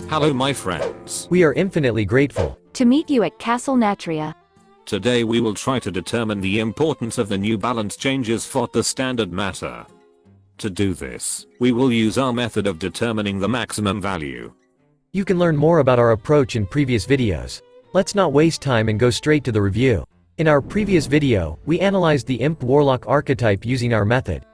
Hello my friends. We are infinitely grateful to meet you at Castle Nathria. Today we will try to determine the importance of the new balance changes for the standard matter. To do this, we will use our method of determining the maximum value. You can learn more about our approach in previous videos. Let's not waste time and go straight to the review. In our previous video, we analyzed the Imp Warlock archetype using our method.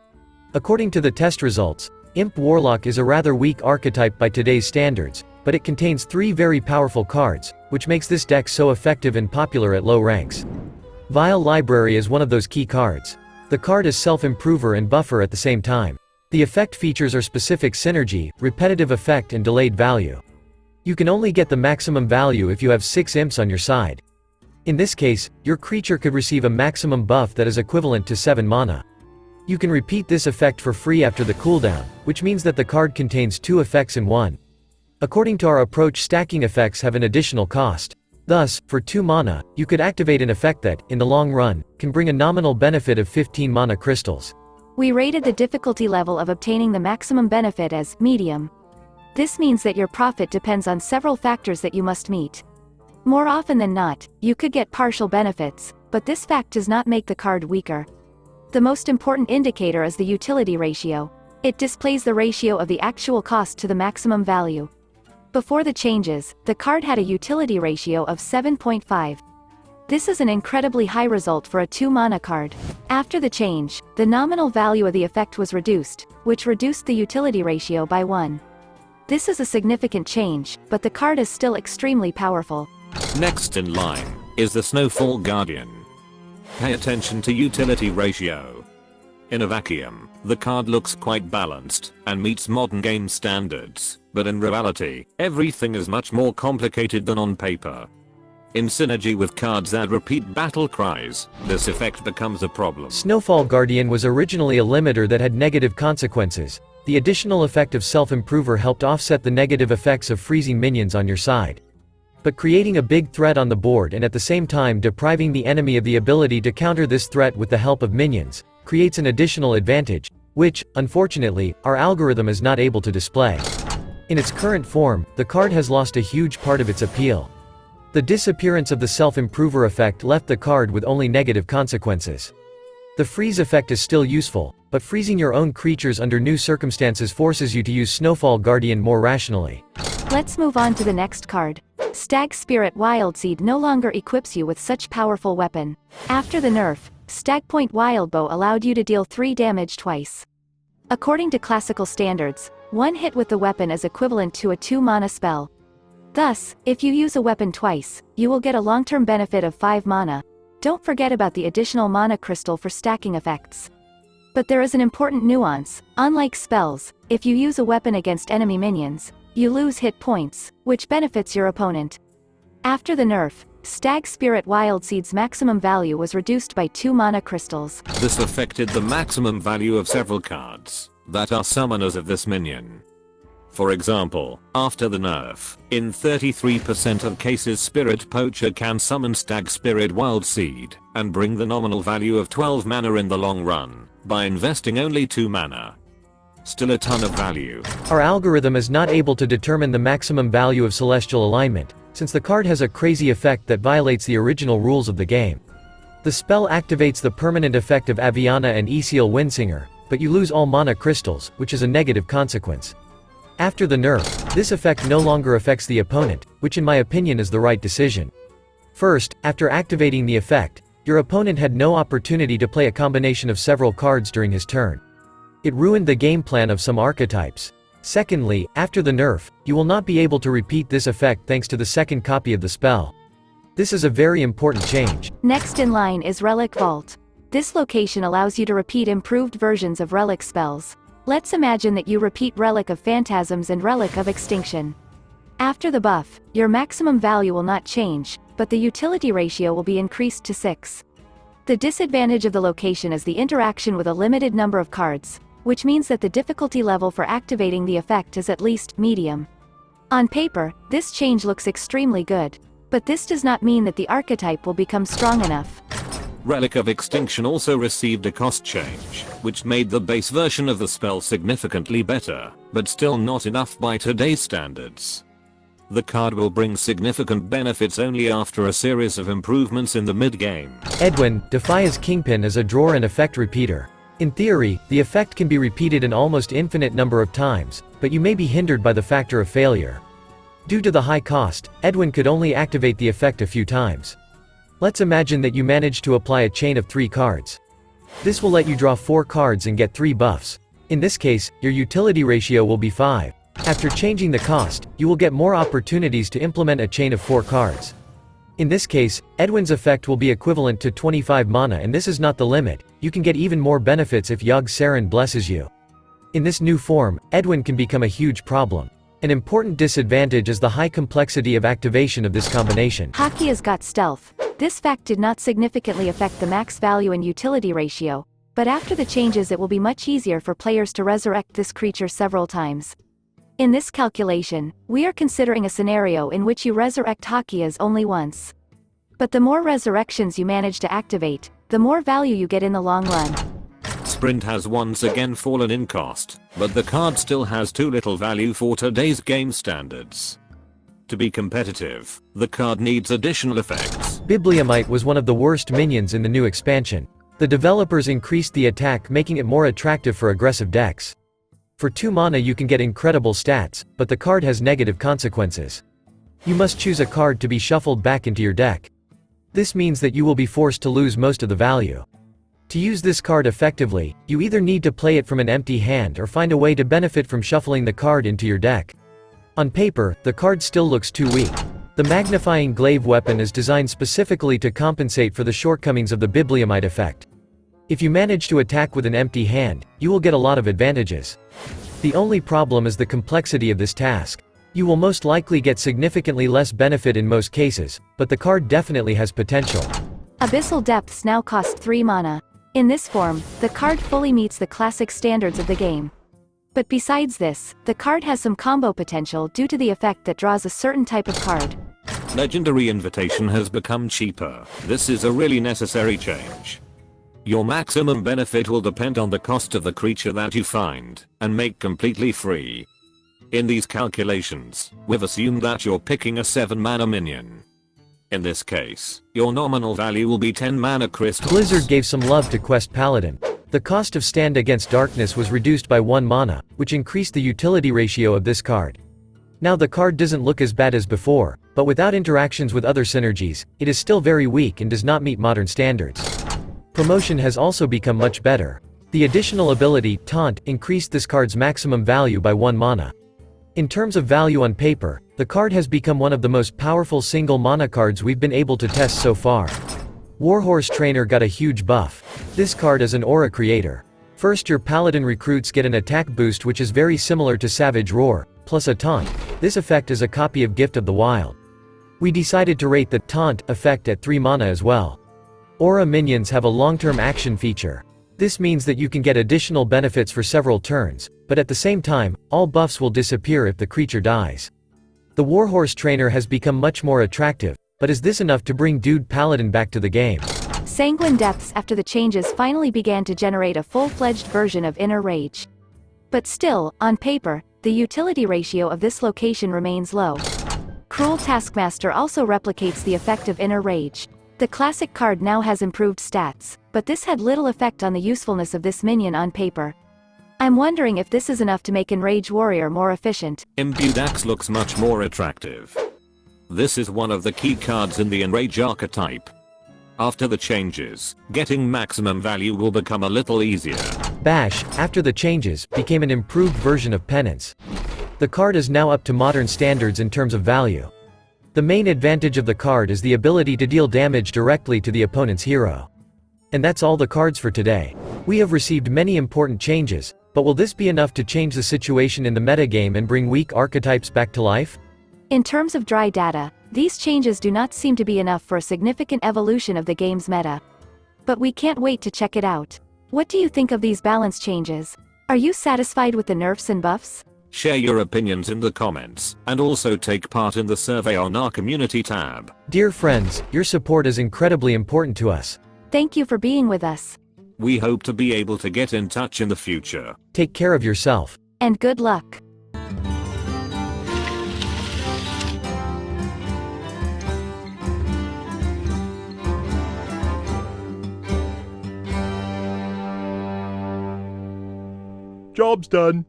According to the test results, Imp Warlock is a rather weak archetype by today's standards, but it contains 3 very powerful cards, which makes this deck so effective and popular at low ranks. Vile Library is one of those key cards. The card is self-improver and buffer at the same time. The effect features are specific synergy, repetitive effect and delayed value. You can only get the maximum value if you have 6 imps on your side. In this case, your creature could receive a maximum buff that is equivalent to 7 mana. You can repeat this effect for free after the cooldown, which means that the card contains 2 effects in one. According to our approach, stacking effects have an additional cost. Thus, for 2 mana, you could activate an effect that, in the long run, can bring a nominal benefit of 15 mana crystals. We rated the difficulty level of obtaining the maximum benefit as medium. This means that your profit depends on several factors that you must meet. More often than not, you could get partial benefits, but this fact does not make the card weaker. The most important indicator is the utility ratio. It displays the ratio of the actual cost to the maximum value. Before the changes, the card had a utility ratio of 7.5. This is an incredibly high result for a 2-mana card. After the change, the nominal value of the effect was reduced, which reduced the utility ratio by 1. This is a significant change, but the card is still extremely powerful. Next in line is the Snowfall Guardian. Pay attention to utility ratio. In a vacuum, the card looks quite balanced and meets modern game standards, but in reality, everything is much more complicated than on paper. In synergy with cards that repeat battle cries, this effect becomes a problem. Snowfall Guardian was originally a limiter that had negative consequences. The additional effect of self-improver helped offset the negative effects of freezing minions on your side. But creating a big threat on the board and at the same time depriving the enemy of the ability to counter this threat with the help of minions, creates an additional advantage, which, unfortunately, our algorithm is not able to display. In its current form, the card has lost a huge part of its appeal. The disappearance of the self-improver effect left the card with only negative consequences. The freeze effect is still useful, but freezing your own creatures under new circumstances forces you to use Snowfall Guardian more rationally. Let's move on to the next card. Stag Spirit Wildseed no longer equips you with such powerful weapon. After the nerf, Stagpoint Wildbow allowed you to deal 3 damage twice. According to classical standards, 1 hit with the weapon is equivalent to a 2-mana spell. Thus, if you use a weapon twice, you will get a long-term benefit of 5 mana. Don't forget about the additional mana crystal for stacking effects. But there is an important nuance. Unlike spells, if you use a weapon against enemy minions, you lose hit points, which benefits your opponent. After the nerf, Stag Spirit Wildseed's maximum value was reduced by 2 mana crystals. This affected the maximum value of several cards that are summoners of this minion. For example, after the nerf, in 33% of cases Spirit Poacher can summon Stag Spirit Wildseed, and bring the nominal value of 12 mana in the long run, by investing only 2 mana. Still a ton of value. Our algorithm is not able to determine the maximum value of Celestial Alignment, since the card has a crazy effect that violates the original rules of the game. The spell activates the permanent effect of Aviana and Eseal Windsinger, but you lose all mana crystals, which is a negative consequence. After the nerf, this effect no longer affects the opponent, which in my opinion is the right decision. First, after activating the effect, your opponent had no opportunity to play a combination of several cards during his turn. It ruined the game plan of some archetypes. Secondly, after the nerf, you will not be able to repeat this effect thanks to the second copy of the spell. This is a very important change. Next in line is Relic Vault. This location allows you to repeat improved versions of relic spells. Let's imagine that you repeat Relic of Phantasms and Relic of Extinction. After the buff, your maximum value will not change, but the utility ratio will be increased to 6. The disadvantage of the location is the interaction with a limited number of cards, which means that the difficulty level for activating the effect is at least medium. On paper, this change looks extremely good, but this does not mean that the archetype will become strong enough. Relic of Extinction also received a cost change, which made the base version of the spell significantly better, but still not enough by today's standards. the card will bring significant benefits only after a series of improvements in the mid-game. Edwin, Defias Kingpin is a drawer and effect repeater. In theory, the effect can be repeated an almost infinite number of times, but you may be hindered by the factor of failure. Due to the high cost, Edwin could only activate the effect a few times. Let's imagine that you manage to apply a chain of 3 cards. This will let you draw 4 cards and get 3 buffs. In this case, your utility ratio will be 5. After changing the cost, you will get more opportunities to implement a chain of 4 cards. In this case, Edwin's effect will be equivalent to 25 mana, and this is not the limit. You can get even more benefits if Yogg Saron blesses you. In this new form, Edwin can become a huge problem. An important disadvantage is the high complexity of activation of this combination. Hockey has got stealth. This fact did not significantly affect the max value and utility ratio, but after the changes it will be much easier for players to resurrect this creature several times. In this calculation, we are considering a scenario in which you resurrect Hakias only once. But the more resurrections you manage to activate, the more value you get in the long run. Sprint has once again fallen in cost, but the card still has too little value for today's game standards. To be competitive, the card needs additional effects. Bibliomite was one of the worst minions in the new expansion. The developers increased the attack, making it more attractive for aggressive decks. For 2 mana you can get incredible stats, but the card has negative consequences. You must choose a card to be shuffled back into your deck. This means that you will be forced to lose most of the value. To use this card effectively, you either need to play it from an empty hand or find a way to benefit from shuffling the card into your deck. On paper, the card still looks too weak. The Magnifying Glaive weapon is designed specifically to compensate for the shortcomings of the Bibliomite effect. If you manage to attack with an empty hand, you will get a lot of advantages. The only problem is the complexity of this task. You will most likely get significantly less benefit in most cases, but the card definitely has potential. Abyssal Depths now cost 3 mana. In this form, the card fully meets the classic standards of the game. But besides this, the card has some combo potential due to the effect that draws a certain type of card. Legendary Invitation has become cheaper. This is a really necessary change. Your maximum benefit will depend on the cost of the creature that you find, and make completely free. In these calculations, we've assumed that you're picking a 7 mana minion. In this case, your nominal value will be 10 mana crystals. Blizzard gave some love to Quest Paladin. The cost of Stand Against Darkness was reduced by 1 mana, which increased the utility ratio of this card. Now the card doesn't look as bad as before, but without interactions with other synergies, it is still very weak and does not meet modern standards. Promotion has also become much better. The additional ability, Taunt, increased this card's maximum value by 1 mana. In terms of value on paper, the card has become one of the most powerful single mana cards we've been able to test so far. Warhorse Trainer got a huge buff. This card is an aura creator. First, your paladin recruits get an attack boost which is very similar to Savage Roar, plus a taunt. This effect is a copy of Gift of the Wild. We decided to rate the taunt effect at 3 mana as well. Aura minions have a long-term action feature. This means that you can get additional benefits for several turns, but at the same time, all buffs will disappear if the creature dies. The Warhorse Trainer has become much more attractive, but is this enough to bring Dude Paladin back to the game? Sanguine Depths after the changes finally began to generate a full-fledged version of Inner Rage. But still, on paper, the utility ratio of this location remains low. Cruel Taskmaster also replicates the effect of Inner Rage. The classic card now has improved stats, but this had little effect on the usefulness of this minion on paper. I'm wondering if this is enough to make Enrage Warrior more efficient. Imbued Axe looks much more attractive. This is one of the key cards in the Enrage archetype. After the changes, getting maximum value will become a little easier. Bash, after the changes, became an improved version of Penance. The card is now up to modern standards in terms of value. The main advantage of the card is the ability to deal damage directly to the opponent's hero. And that's all the cards for today. We have received many important changes, but will this be enough to change the situation in the metagame and bring weak archetypes back to life? In terms of dry data, these changes do not seem to be enough for a significant evolution of the game's meta. But we can't wait to check it out. What do you think of these balance changes? Are you satisfied with the nerfs and buffs? Share your opinions in the comments, and also take part in the survey on our community tab. Dear friends, your support is incredibly important to us. Thank you for being with us. We hope to be able to get in touch in the future. Take care of yourself. And good luck. Job's done.